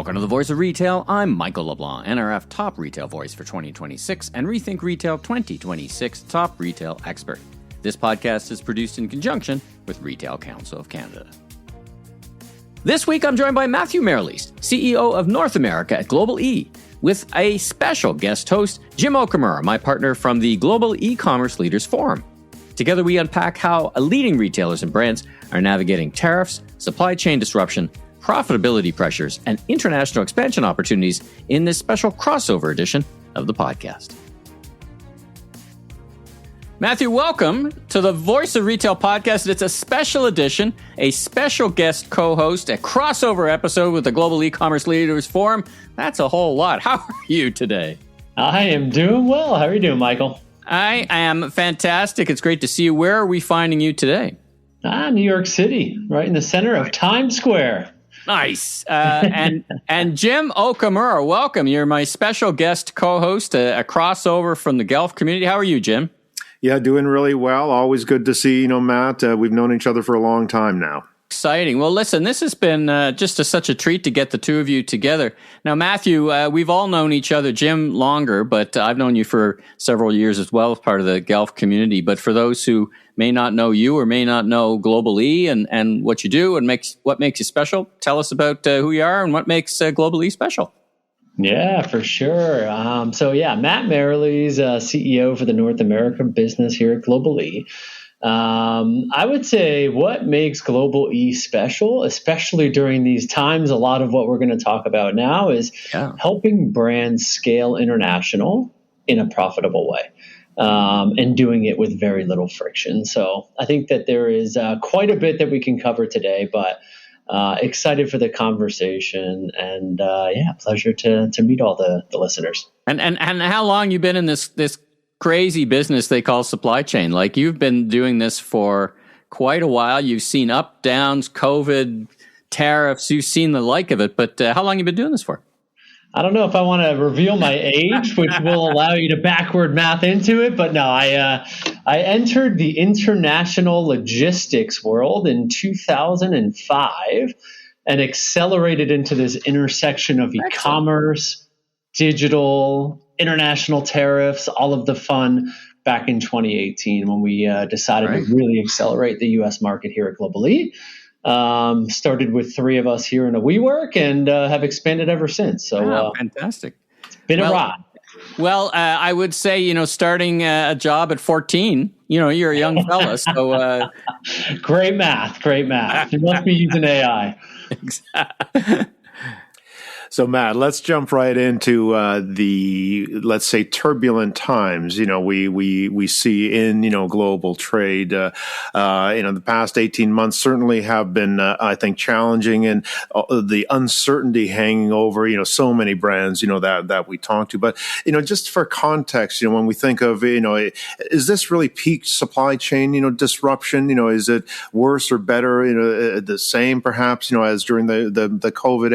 Welcome to the Voice of Retail. I'm Michael LeBlanc, NRF Top Retail Voice for 2026 and Rethink Retail 2026 Top Retail Expert. This podcast is produced in conjunction with Retail Council of Canada. This week, I'm joined by Matthew Merrilees, CEO of North America at Global E, with a special guest host, Jim Okamura, my partner from the Global eCommerce Leaders Forum. Together, we unpack how leading retailers and brands are navigating tariffs, supply chain disruption, profitability pressures, and international expansion opportunities in this special crossover edition of the podcast. Matthew, welcome to the Voice of Retail podcast. It's a special edition, a special guest co-host, a crossover episode with the Global e-commerce Leaders Forum. That's a whole lot. How are you today? I am doing well. How are you doing, Michael? I am fantastic. It's great to see you. Where are we finding you today? New York City, right in the center of Times Square. Nice. And Jim Okamura, welcome. You're my special guest co-host, a crossover from the Guelph community. How are you, Jim? Yeah, doing really well. Always good to see, Matt. We've known each other for a long time now. Exciting. Well, listen, this has been such a treat to get the two of you together. Now, Matthew, we've all known each other, Jim longer, but I've known you for several years as well as part of the Guelph community. But for those who may not know you or may not know Global E and what you do and what makes you special, tell us about who you are and what makes Global E special. Yeah, for sure. Matt Merrilees, CEO for the North America business here at Global E. I would say what makes Global E special, especially during these times, a lot of what we're going to talk about now is helping brands scale international in a profitable way, and doing it with very little friction. So I think that there is quite a bit that we can cover today, but excited for the conversation and pleasure to meet all the listeners. And how long you been in this crazy business they call supply chain? Like, you've been doing this for quite a while. You've seen up, downs, COVID, tariffs. You've seen the like of it. But how long have you been doing this for? I don't know if I want to reveal my age, which will allow you to backward math into it. But no, I entered the international logistics world in 2005 and accelerated into this intersection of e-commerce, digital, international tariffs, all of the fun back in 2018 when we decided to really accelerate the U.S. market here at Global E. Started with three of us here in a WeWork and have expanded ever since. So fantastic. It's been a ride. Well, I would say, starting a job at 14, you're a young fella. So Great math. You must be using AI. Exactly. So, Matt, let's jump right into let's say, turbulent times. We see in global trade. The past 18 months certainly have been, I think, challenging, and the uncertainty hanging over so many brands that we talk to. But just for context, when we think of is this really peak supply chain disruption? Is it worse or better? The same perhaps as during the COVID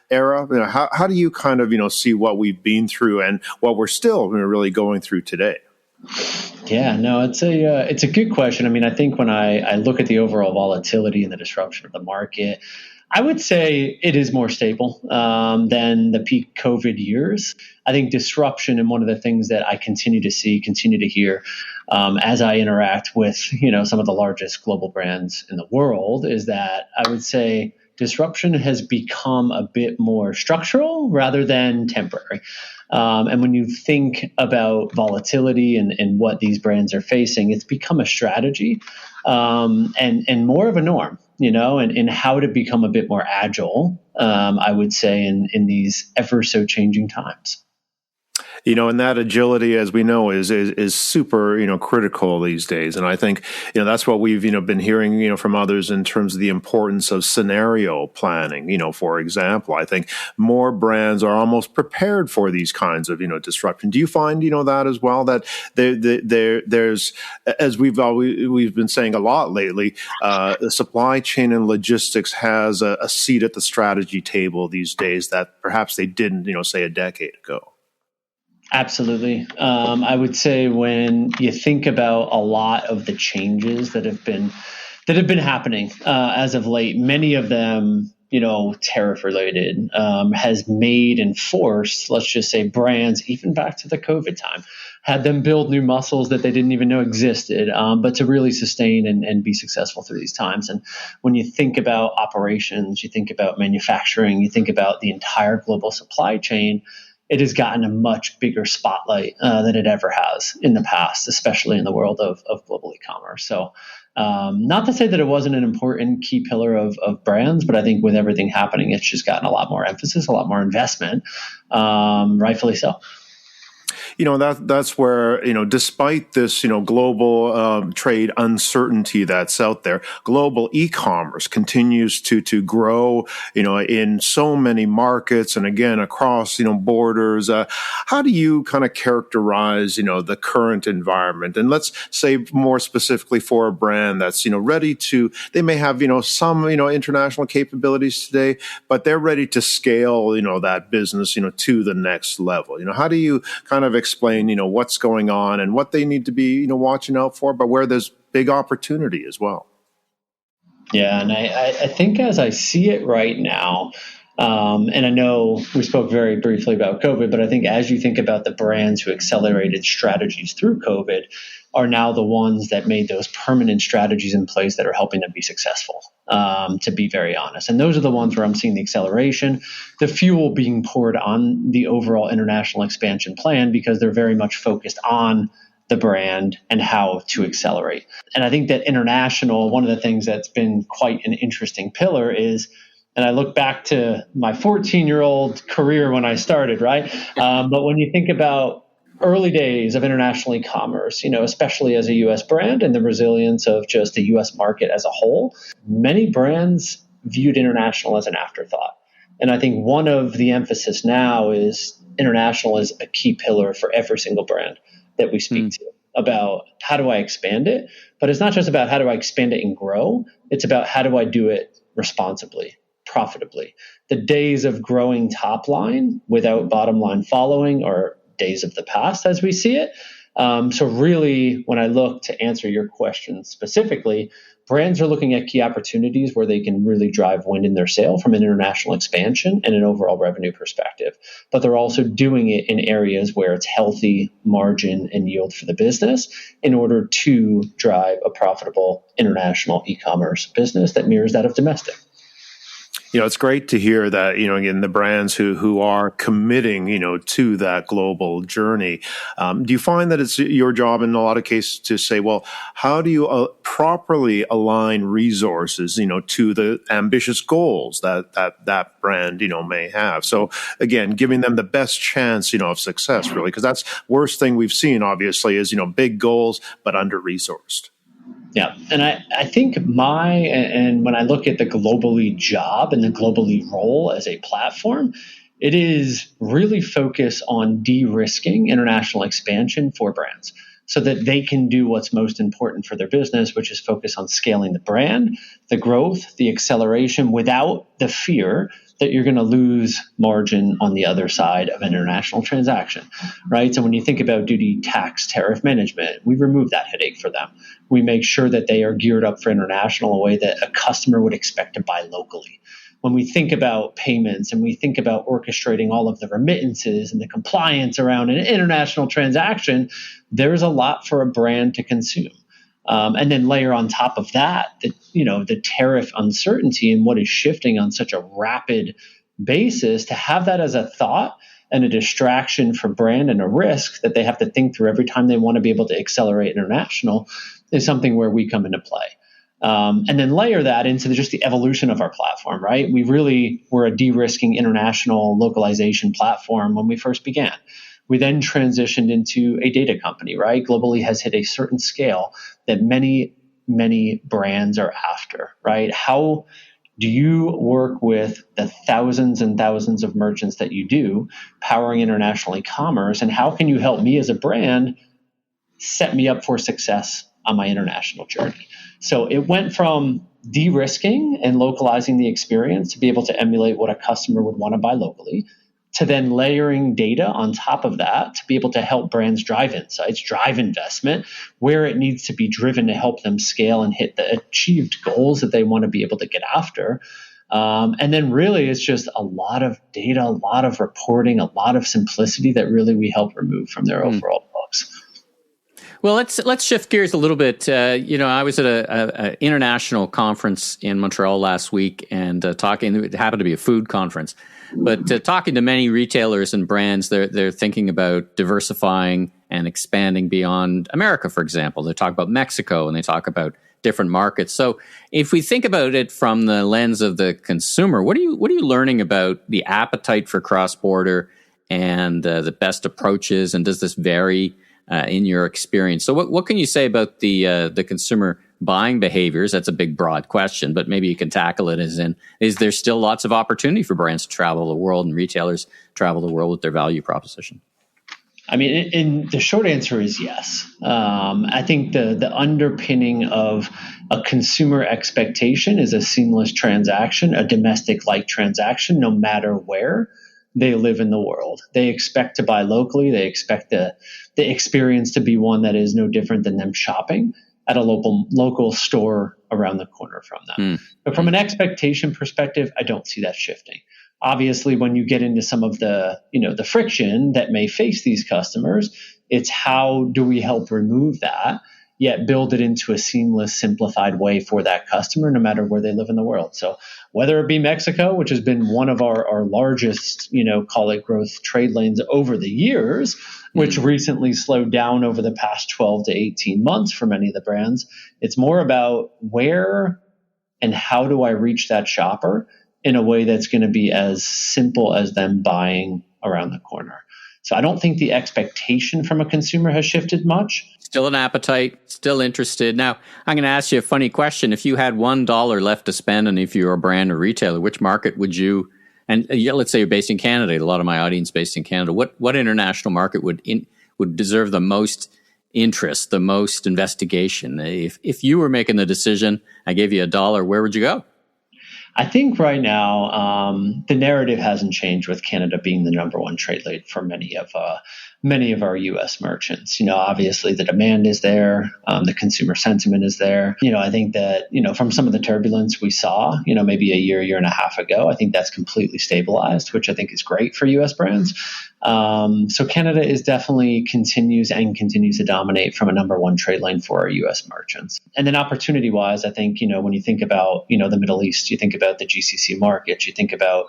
era. How do you kind of see what we've been through and what we're still really going through today? Yeah, no, it's a good question. I mean, I think when I look at the overall volatility and the disruption of the market, I would say it is more stable than the peak COVID years. I think disruption, and one of the things that I continue to hear as I interact with some of the largest global brands in the world, is that I would say disruption has become a bit more structural rather than temporary. And when you think about volatility and what these brands are facing, it's become a strategy and more of a norm, and how to become a bit more agile, I would say, in these ever so changing times. And that agility, as we know, is super, critical these days. And I think, that's what we've, been hearing, from others in terms of the importance of scenario planning. For example, I think more brands are almost prepared for these kinds of, disruption. Do you find, that as well, that there's, as we've been saying a lot lately, the supply chain and logistics has a seat at the strategy table these days that perhaps they didn't, say a decade ago? Absolutely. I would say when you think about a lot of the changes that have been happening as of late, many of them tariff related, has made and forced, let's just say, brands, even back to the COVID time, had them build new muscles that they didn't even know existed, but to really sustain and be successful through these times. And when you think about operations, you think about manufacturing, you think about the entire global supply chain, it has gotten a much bigger spotlight than it ever has in the past, especially in the world of global e-commerce. So not to say that it wasn't an important key pillar of brands, but I think with everything happening, it's just gotten a lot more emphasis, a lot more investment, rightfully so. That's where, despite this, global trade uncertainty that's out there, global e-commerce continues to grow, in so many markets and again, across, borders. How do you kind of characterize, the current environment? And let's say more specifically for a brand that's, ready to, they may have, some, international capabilities today, but they're ready to scale, that business, to the next level. How do you kind of explain, what's going on and what they need to be, watching out for, but where there's big opportunity as well? Yeah, and I think as I see it right now, and I know we spoke very briefly about COVID, but I think as you think about the brands who accelerated strategies through COVID are now the ones that made those permanent strategies in place that are helping them be successful, to be very honest. And those are the ones where I'm seeing the acceleration, the fuel being poured on the overall international expansion plan, because they're very much focused on the brand and how to accelerate. And I think that international, one of the things that's been quite an interesting pillar is, and I look back to my 14-year-old career when I started, right? But when you think about early days of international e-commerce, especially as a U.S. brand and the resilience of just the U.S. market as a whole, many brands viewed international as an afterthought. And I think one of the emphasis now is international is a key pillar for every single brand that we speak to about how do I expand it? But it's not just about how do I expand it and grow. It's about how do I do it responsibly, profitably. The days of growing top line without bottom line following are days of the past as we see it. So really, when I look to answer your question specifically, brands are looking at key opportunities where they can really drive wind in their sail from an international expansion and an overall revenue perspective. But they're also doing it in areas where it's healthy margin and yield for the business in order to drive a profitable international e-commerce business that mirrors that of domestic. It's great to hear that, again, the brands who are committing, to that global journey. Do you find that it's your job in a lot of cases to say, well, how do you properly align resources, to the ambitious goals that brand, may have? So again, giving them the best chance, of success, really, because that's worst thing we've seen, obviously, is, big goals, but under-resourced. Yeah. And I think and when I look at the Globally job and the Globally role as a platform, it is really focused on de-risking international expansion for brands so that they can do what's most important for their business, which is focus on scaling the brand, the growth, the acceleration without the fear that you're going to lose margin on the other side of an international transaction, right? So when you think about duty, tax, tariff management, we remove that headache for them. We make sure that they are geared up for international in a way that a customer would expect to buy locally. When we think about payments and we think about orchestrating all of the remittances and the compliance around an international transaction, there's a lot for a brand to consume. And then layer on top of that, the tariff uncertainty and what is shifting on such a rapid basis, to have that as a thought and a distraction for brand and a risk that they have to think through every time they want to be able to accelerate international is something where we come into play. And then layer that into just the evolution of our platform, right? We really were a de-risking international localization platform when we first began. We then transitioned into a data company, right? Globally has hit a certain scale that many, many brands are after, right? How do you work with the thousands and thousands of merchants that you do powering international e-commerce? And how can you help me as a brand set me up for success on my international journey? So it went from de-risking and localizing the experience to be able to emulate what a customer would want to buy locally, to then layering data on top of that to be able to help brands drive insights, drive investment where it needs to be driven to help them scale and hit the achieved goals that they want to be able to get after. And then really it's just a lot of data, a lot of reporting, a lot of simplicity that really we help remove from their overall books. Well, let's shift gears a little bit. I was at a international conference in Montreal last week, and talking. It happened to be a food conference, but talking to many retailers and brands, they're thinking about diversifying and expanding beyond America. For example, they talk about Mexico and they talk about different markets. So, if we think about it from the lens of the consumer, what are you learning about the appetite for cross-border and the best approaches, and does this vary in your experience? So what can you say about the consumer buying behaviors? That's a big, broad question, but maybe you can tackle it as in, is there still lots of opportunity for brands to travel the world and retailers travel the world with their value proposition? I mean, in the short answer is yes. I think the underpinning of a consumer expectation is a seamless transaction, a domestic-like transaction, no matter where they live in the world. They expect to buy locally. They expect the experience to be one that is no different than them shopping at a local store around the corner from them. But from an expectation perspective, I don't see that shifting. Obviously, when you get into some of the friction that may face these customers, it's how do we help remove that, yet build it into a seamless, simplified way for that customer, no matter where they live in the world. So whether it be Mexico, which has been one of our largest, call it growth trade lanes over the years, which recently slowed down over the past 12 to 18 months for many of the brands, it's more about where and how do I reach that shopper in a way that's going to be as simple as them buying around the corner. So I don't think the expectation from a consumer has shifted much. Still an appetite, still interested. Now, I'm going to ask you a funny question. If you had $1 left to spend, and if you're a brand or retailer, which market would you, and let's say you're based in Canada, a lot of my audience based in Canada, what international market would deserve the most interest, the most investigation? If you were making the decision, I gave you $1, where would you go? I think right now the narrative hasn't changed with Canada being the number one trade lane for many of our U.S. merchants. Obviously the demand is there, the consumer sentiment is there. I think that from some of the turbulence we saw, maybe a year and a half ago, I think that's completely stabilized, which I think is great for U.S. brands. So Canada is definitely continues to dominate from a number one trade lane for our U.S. merchants. And then opportunity wise, I think, when you think about, the Middle East, you think about the GCC markets, you think about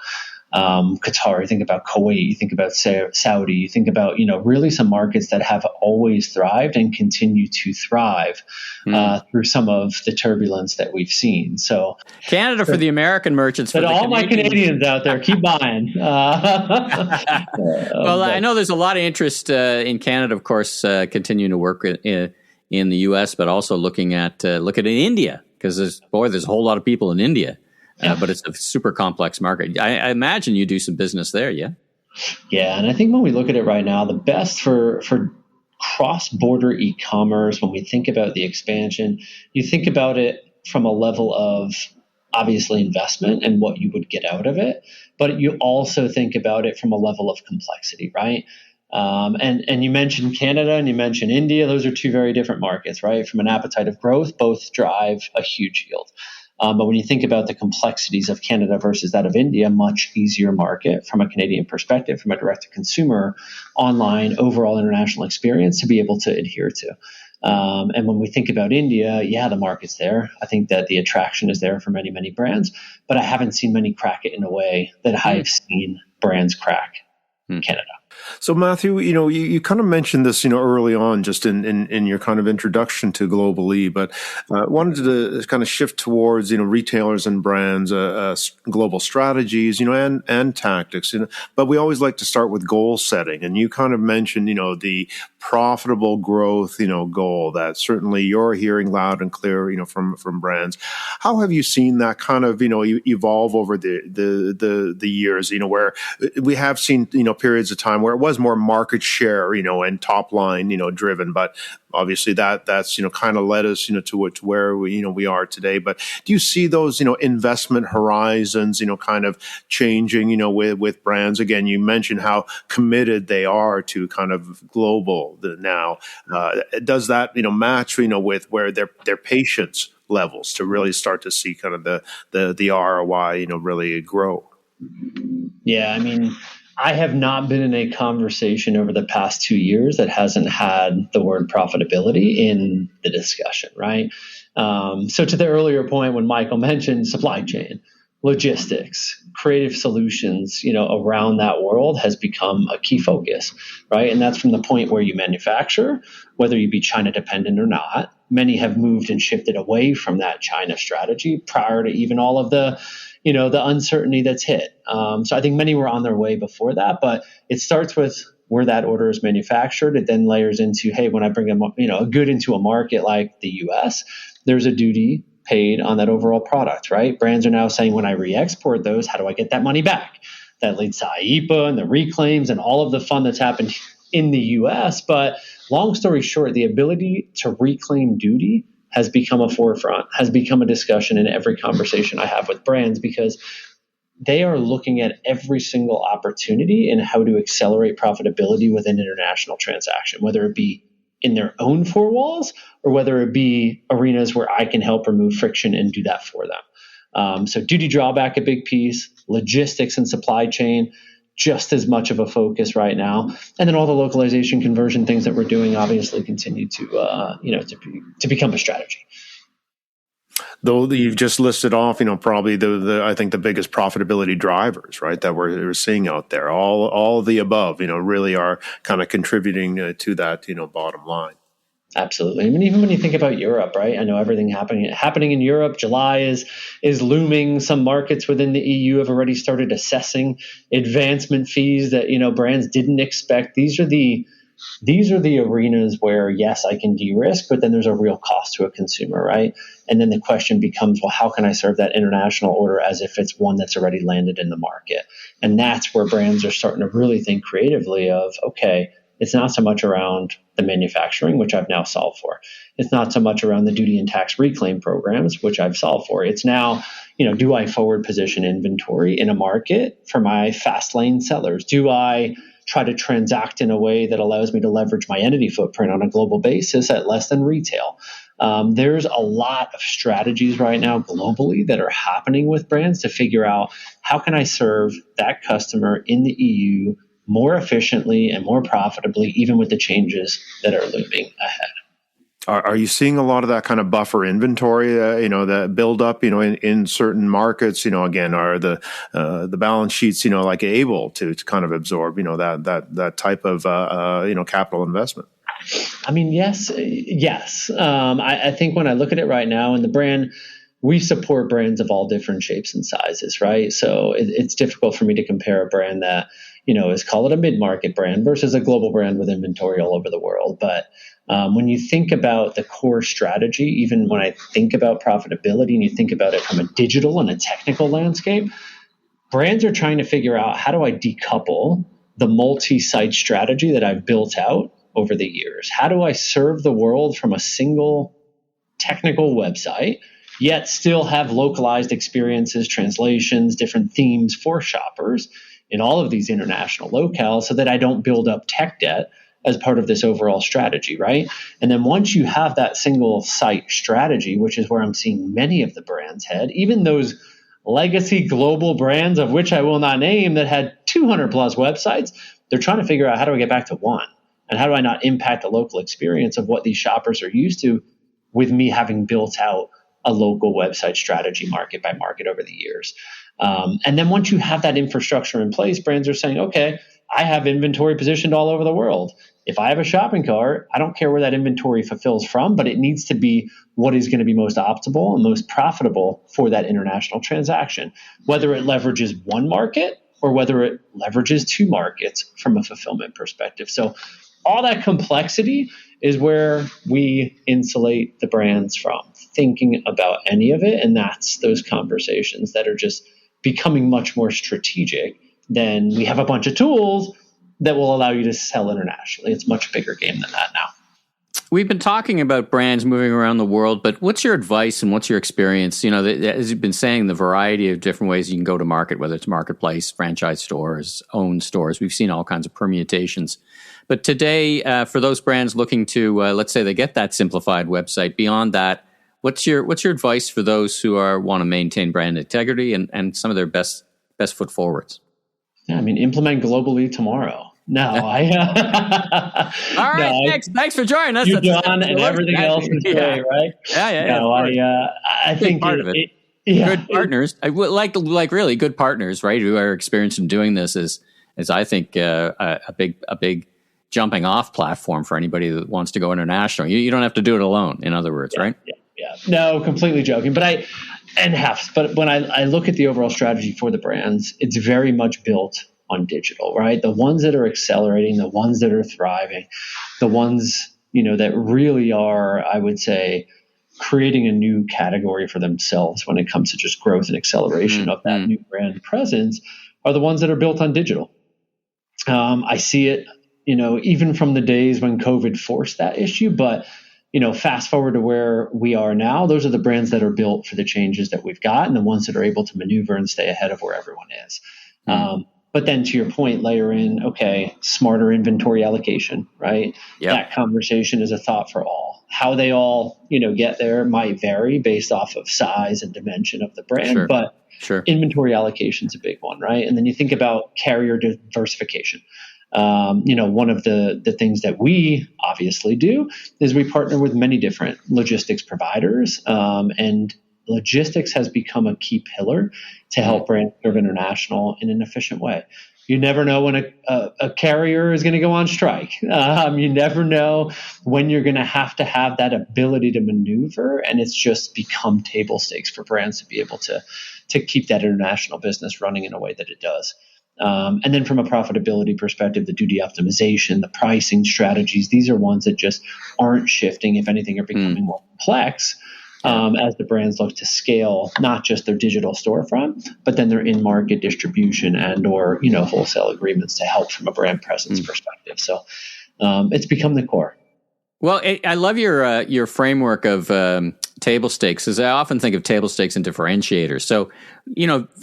Qatar, you think about Kuwait, you think about Saudi, you think about, really some markets that have always thrived and continue to thrive through some of the turbulence that we've seen. So Canada for the American merchants. But all my Canadians out there, keep buying. Well, I know there's a lot of interest in Canada, of course, continuing to work in the U.S., but also looking at India, because there's a whole lot of people in India. But it's a super complex market. I imagine you do some business there, yeah? Yeah, and I think when we look at it right now, the best for cross-border e-commerce, when we think about the expansion, you think about it from a level of obviously investment and what you would get out of it, but you also think about it from a level of complexity, right? And you mentioned Canada and you mentioned India. Those are two very different markets, right? From an appetite of growth, both drive a huge yield. But when you think about the complexities of Canada versus that of India, much easier market from a Canadian perspective, from a direct-to-consumer, online, overall international experience to be able to adhere to. And when we think about India, the market's there. I think that the attraction is there for many, many brands, but I haven't seen many crack it in a way that I've seen brands crack Canada. So Matthew, you kind of mentioned this, early on, just in your kind of introduction to Global E, but wanted to kind of shift towards, retailers and brands, global strategies, and tactics. But we always like to start with goal setting, and you kind of mentioned, the profitable growth, goal that certainly you're hearing loud and clear, from brands. How have you seen that kind of, evolve over the years, where we have seen, periods of time where it was more market share, and top line, driven, but obviously that's, kind of led us, to where we are today. But do you see those, investment horizons, kind of changing, with brands? Again, you mentioned how committed they are to kind of global now. Does that, match, with where their patience levels to really start to see kind of the ROI, really grow? Yeah, I mean, I have not been in a conversation over the past 2 years that hasn't had the word profitability in the discussion, right? So to the earlier point when Michael mentioned supply chain, logistics, creative solutions, around that world has become a key focus, right? And that's from the point where you manufacture, whether you be China dependent or not. Many have moved and shifted away from that China strategy prior to even all of the uncertainty that's hit. So I think many were on their way before that, but it starts with where that order is manufactured. It then layers into, hey, when I bring a good into a market like the US, there's a duty paid on that overall product, right? Brands are now saying, when I re-export those, how do I get that money back? That leads to IEEPA and the reclaims and all of the fun that's happened in the US. But long story short, the ability to reclaim duty has become a forefront, has become a discussion in every conversation I have with brands, because they are looking at every single opportunity in how to accelerate profitability with an international transaction, whether it be in their own four walls or whether it be arenas where I can help remove friction and do that for them. So duty drawback, a big piece, logistics and supply chain, just as much of a focus right now. And then all the localization conversion things that we're doing obviously continue to become a strategy. Though you've just listed off, probably I think the biggest profitability drivers, right, that we're seeing out there. All the above, really are kind of contributing to that, bottom line. Absolutely. I mean, even when you think about Europe, right? I know everything happening in Europe. July is looming. Some markets within the EU have already started assessing advancement fees that brands didn't expect. These are the arenas where, yes, I can de-risk, but then there's a real cost to a consumer, right? And then the question becomes, well, how can I serve that international order as if it's one that's already landed in the market? And that's where brands are starting to really think creatively of, okay, it's not so much around the manufacturing, which I've now solved for. It's not so much around the duty and tax reclaim programs, which I've solved for. It's now, do I forward position inventory in a market for my fast lane sellers? Do I try to transact in a way that allows me to leverage my entity footprint on a global basis at less than retail? There's a lot of strategies right now globally that are happening with brands to figure out how can I serve that customer in the EU more efficiently and more profitably, even with the changes that are looming ahead. Are you seeing a lot of that kind of buffer inventory, that build up, in certain markets? Again, are the balance sheets, like able to kind of absorb, that type of, capital investment? I mean, yes. I think when I look at it right now, and the brand, we support brands of all different shapes and sizes, right? So it's difficult for me to compare a brand that, is call it a mid-market brand versus a global brand with inventory all over the world. But when you think about the core strategy, even when I think about profitability and you think about it from a digital and a technical landscape, brands are trying to figure out, how do I decouple the multi-site strategy that I've built out over the years? How do I serve the world from a single technical website, yet still have localized experiences, translations, different themes for shoppers in all of these international locales, so that I don't build up tech debt as part of this overall strategy, right? And then once you have that single site strategy, which is where I'm seeing many of the brands head, even those legacy global brands, of which I will not name, that had 200 plus websites, they're trying to figure out, how do I get back to one? And how do I not impact the local experience of what these shoppers are used to with me having built out a local website strategy market by market over the years? And then once you have that infrastructure in place, brands are saying, okay, I have inventory positioned all over the world. If I have a shopping cart, I don't care where that inventory fulfills from, but it needs to be what is going to be most optimal and most profitable for that international transaction, whether it leverages one market or whether it leverages two markets from a fulfillment perspective. So all that complexity is where we insulate the brands from thinking about any of it. And that's those conversations that are just becoming much more strategic. Then we have a bunch of tools that will allow you to sell internationally. It's a much bigger game than that now. We've been talking about brands moving around the world, but what's your advice and what's your experience? As you've been saying, the variety of different ways you can go to market, whether it's marketplace, franchise stores, owned stores. We've seen all kinds of permutations. But today, for those brands looking to, let's say they get that simplified website, beyond that, What's your advice for those who want to maintain brand integrity and some of their best foot forwards? Yeah, I mean, implement globally tomorrow. No, All right, thanks for joining us. You, John, and everything else is great, right? Yeah. No, I think part of it. Good partners, like really good partners, right? Who are experienced in doing this is I think a big jumping off platform for anybody that wants to go international. You don't have to do it alone. In other words, right? Yeah. No, completely joking, but when I look at the overall strategy for the brands, it's very much built on digital, right? The ones that are accelerating, the ones that are thriving, the ones, that really are, I would say, creating a new category for themselves when it comes to just growth and acceleration of that new brand presence are the ones that are built on digital. I see it, even from the days when COVID forced that issue, but fast forward to where we are now, those are the brands that are built for the changes that we've got and the ones that are able to maneuver and stay ahead of where everyone is. But then to your point, layer in, smarter inventory allocation, right? Yep. That conversation is a thought for all. How they all, get there might vary based off of size and dimension of the brand, but inventory allocation is a big one, right? And then you think about carrier diversification. One of the things that we obviously do is we partner with many different logistics providers, and logistics has become a key pillar to help brands serve international in an efficient way. You never know when a carrier is going to go on strike. You never know when you're going to have that ability to maneuver, and it's just become table stakes for brands to be able to keep that international business running in a way that it does. And then from a profitability perspective, the duty optimization, the pricing strategies, these are ones that just aren't shifting. If anything, are becoming more complex as the brands look to scale, not just their digital storefront, but then their in-market distribution and or wholesale agreements to help from a brand presence perspective. So it's become the core. Well, I love your framework of table stakes, because I often think of table stakes and differentiators. So,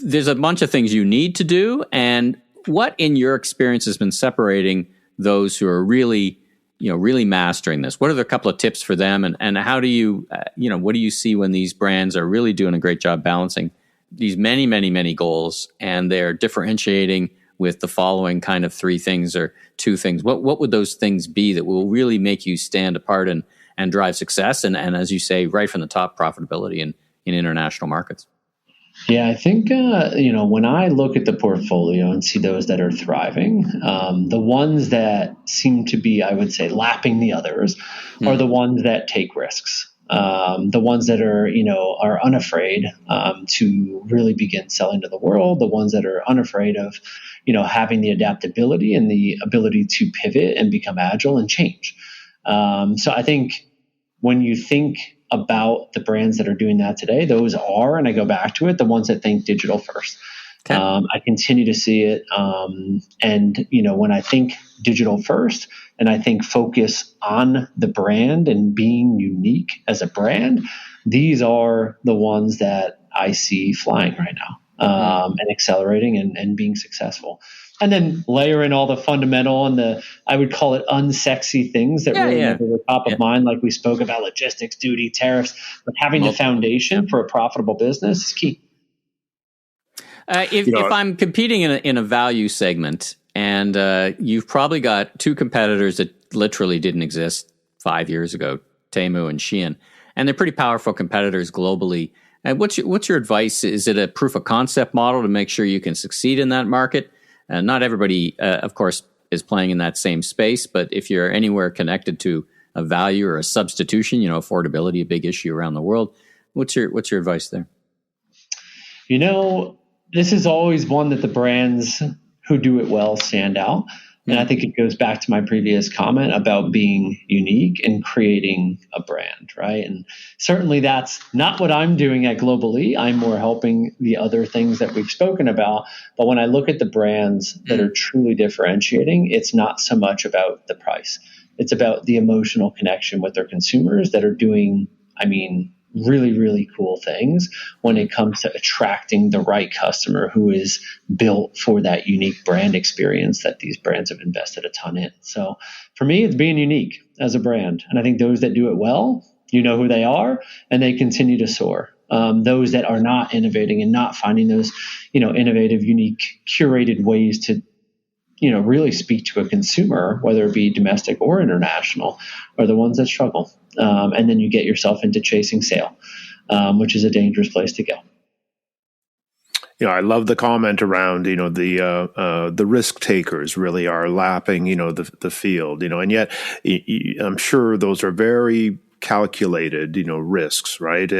there's a bunch of things you need to do, and what in your experience has been separating those who are really mastering this? What are the couple of tips for them, and how do you, what do you see when these brands are really doing a great job balancing these many, many, many goals, and they're differentiating with the following kind of three things or two things? What would those things be that will really make you stand apart and drive success and as you say, right from the top, profitability in international markets? Yeah, I think, when I look at the portfolio and see those that are thriving, the ones that seem to be, I would say, lapping the others are the ones that take risks. The ones that are unafraid to really begin selling to the world, the ones that are unafraid of, having the adaptability and the ability to pivot and become agile and change. So I think when you think about the brands that are doing that today, those are, and I go back to it, the ones that think digital first. Okay. I continue to see it. And when I think digital first and I think focus on the brand and being unique as a brand, these are the ones that I see flying right now and accelerating and being successful. And then layer in all the fundamental and I would call it unsexy things that never were top of mind, like we spoke about logistics, duty, tariffs, but having the foundation for a profitable business is key. If I'm competing in a value segment and you've probably got two competitors that literally didn't exist 5 years ago, Temu and Shein, and they're pretty powerful competitors globally. What's your advice? Is it a proof of concept model to make sure you can succeed in that market? Not everybody, of course, is playing in that same space, but if you're anywhere connected to a value or a substitution, affordability, a big issue around the world, what's your advice there? This is always one that the brands who do it well stand out. And I think it goes back to my previous comment about being unique and creating a brand, right? And certainly that's not what I'm doing at Globally. I'm more helping the other things that we've spoken about. But when I look at the brands that are truly differentiating, it's not so much about the price. It's about the emotional connection with their consumers that are doing, really, really cool things when it comes to attracting the right customer who is built for that unique brand experience that these brands have invested a ton in. So for me, it's being unique as a brand. And I think those that do it well you know who they are, and they continue to soar. Those that are not innovating and not finding those, innovative, unique, curated ways to, really speak to a consumer, whether it be domestic or international, are the ones that struggle. And then you get yourself into chasing sale, which is a dangerous place to go. I love the comment around, the risk takers really are lapping, the field, and yet I'm sure those are very calculated, risks, right?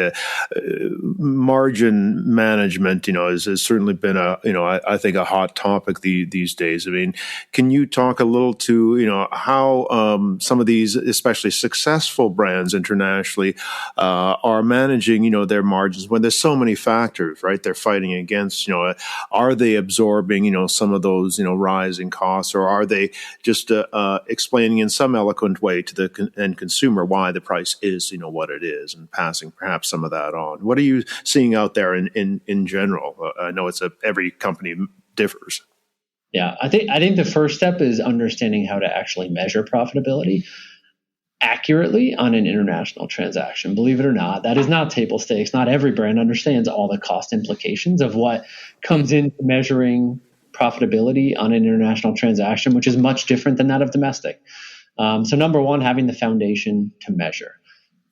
Margin management, has certainly been I think a hot topic these days. I mean, can you talk a little to, how some of these, especially successful brands internationally, are managing, their margins when there's so many factors, right? They're fighting against, are they absorbing, some of those, rising costs, or are they just explaining in some eloquent way to the end consumer why the price is, what it is, and passing perhaps some of that on? What are you seeing out there in general? I know every company differs. Yeah, I think the first step is understanding how to actually measure profitability accurately on an international transaction. Believe it or not, that is not table stakes. Not every brand understands all the cost implications of what comes into measuring profitability on an international transaction, which is much different than that of domestic. So number one, having the foundation to measure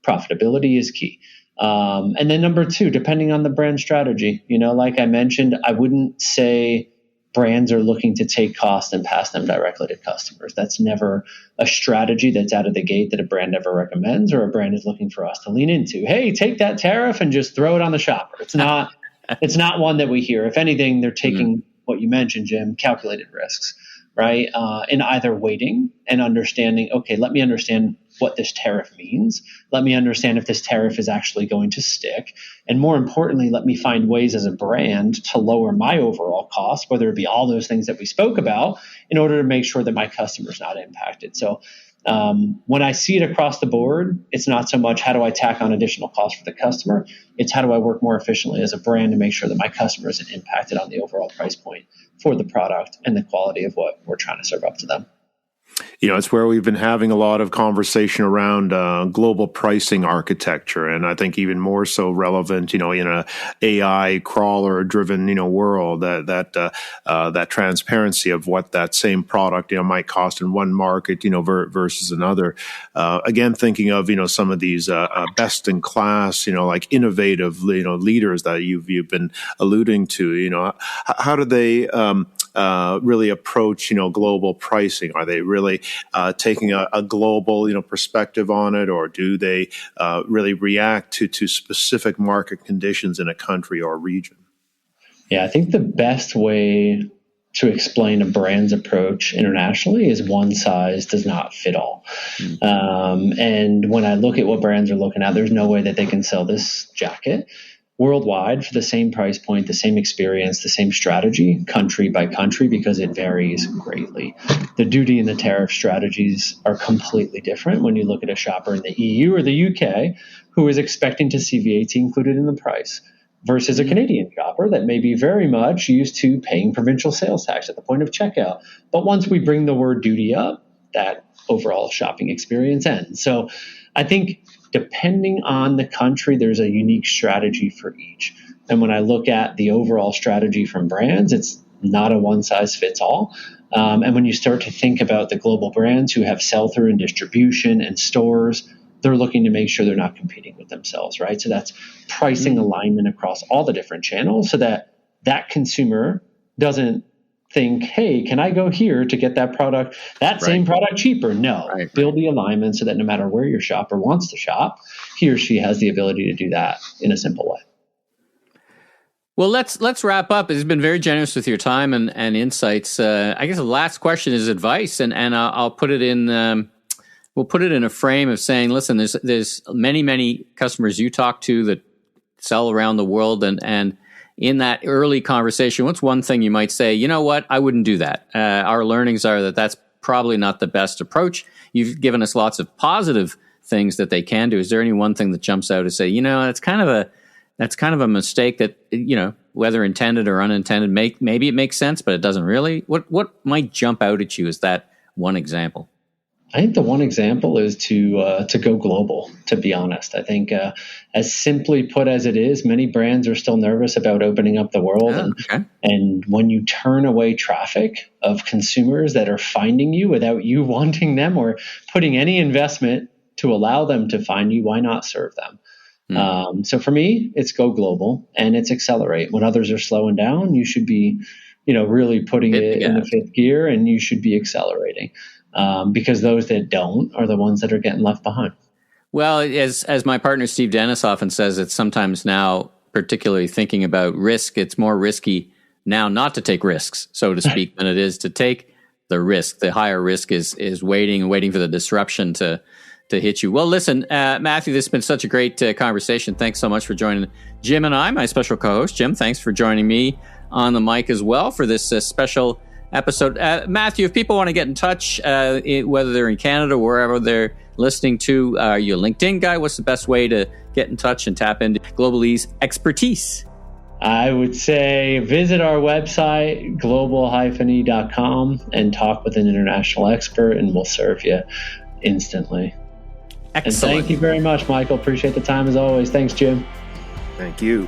profitability is key. And then number two, depending on the brand strategy, like I mentioned, I wouldn't say brands are looking to take costs and pass them directly to customers. That's never a strategy that's out of the gate that a brand ever recommends, or a brand is looking for us to lean into. Hey, take that tariff and just throw it on the shopper. It's not one that we hear. If anything, they're taking what you mentioned, Jim, calculated risks, right? In either waiting and understanding, okay, let me understand what this tariff means. Let me understand if this tariff is actually going to stick. And more importantly, let me find ways as a brand to lower my overall cost, whether it be all those things that we spoke about, in order to make sure that my customer's not impacted. So when I see it across the board, it's not so much how do I tack on additional costs for the customer. It's how do I work more efficiently as a brand to make sure that my customer isn't impacted on the overall price point for the product and the quality of what we're trying to serve up to them. It's where we've been having a lot of conversation around global pricing architecture, and I think even more so relevant, in a AI crawler-driven, world, that transparency of what that same product, might cost in one market, versus another. Again, thinking of, some of these best-in-class, like innovative, leaders that you've been alluding to. How do they really approach, global pricing? Are they really taking a global, perspective on it, or do they really react to specific market conditions in a country or region? Yeah, I think the best way to explain a brand's approach internationally is one size does not fit all. And when I look at what brands are looking at, there's no way that they can sell this jacket worldwide for the same price point, the same experience, the same strategy, country by country, because it varies greatly. The duty and the tariff strategies are completely different when you look at a shopper in the EU or the UK who is expecting to see VAT included in the price versus a Canadian shopper that may be very much used to paying provincial sales tax at the point of checkout. But once we bring the word duty up, that overall shopping experience ends. So I think depending on the country, there's a unique strategy for each. And when I look at the overall strategy from brands, it's not a one size fits all. And when you start to think about the global brands who have sell-through and distribution and stores, they're looking to make sure they're not competing with themselves, right? So that's pricing alignment across all the different channels so that that consumer doesn't think, hey, can I go here to get that product, same product cheaper? No. Build the alignment so that no matter where your shopper wants to shop, he or she has the ability to do that in a simple way. Well, let's wrap up. It's been very generous with your time and insights. I guess the last question is advice, and I'll put it in. We'll put it in a frame of saying, listen, there's many customers you talk to that sell around the world, and in that early conversation, what's one thing you might say, you know what, I wouldn't do that. Our learnings are that that's probably not the best approach. You've given us lots of positive things that they can do. Is there any one thing that jumps out to say, that's kind of a mistake that, whether intended or unintended, maybe it makes sense, but it doesn't really? What might jump out at you as that one example? I think the one example is to go global, to be honest. I think as simply put as it is, many brands are still nervous about opening up the world. And when you turn away traffic of consumers that are finding you without you wanting them or putting any investment to allow them to find you, why not serve them? So for me, it's go global and it's accelerate. When others are slowing down, you should be, really putting it in the fifth gear, and you should be accelerating. Because those that don't are the ones that are getting left behind. Well, as my partner Steve Dennis often says, it's sometimes now, particularly thinking about risk, it's more risky now not to take risks, so to speak, than it is to take the risk. The higher risk is waiting for the disruption to hit you. Well, listen, Matthew, this has been such a great conversation. Thanks so much for joining Jim and I, my special co-host. Jim, thanks for joining me on the mic as well for this special episode. Matthew, if people want to get in touch, whether they're in Canada or wherever they're listening to, are you a LinkedIn guy? What's the best way to get in touch and tap into Global E's expertise? I would say visit our website, global-e.com, and talk with an international expert, and we'll serve you instantly. Excellent. And thank you very much, Michael. Appreciate the time as always. Thanks, Jim. Thank you.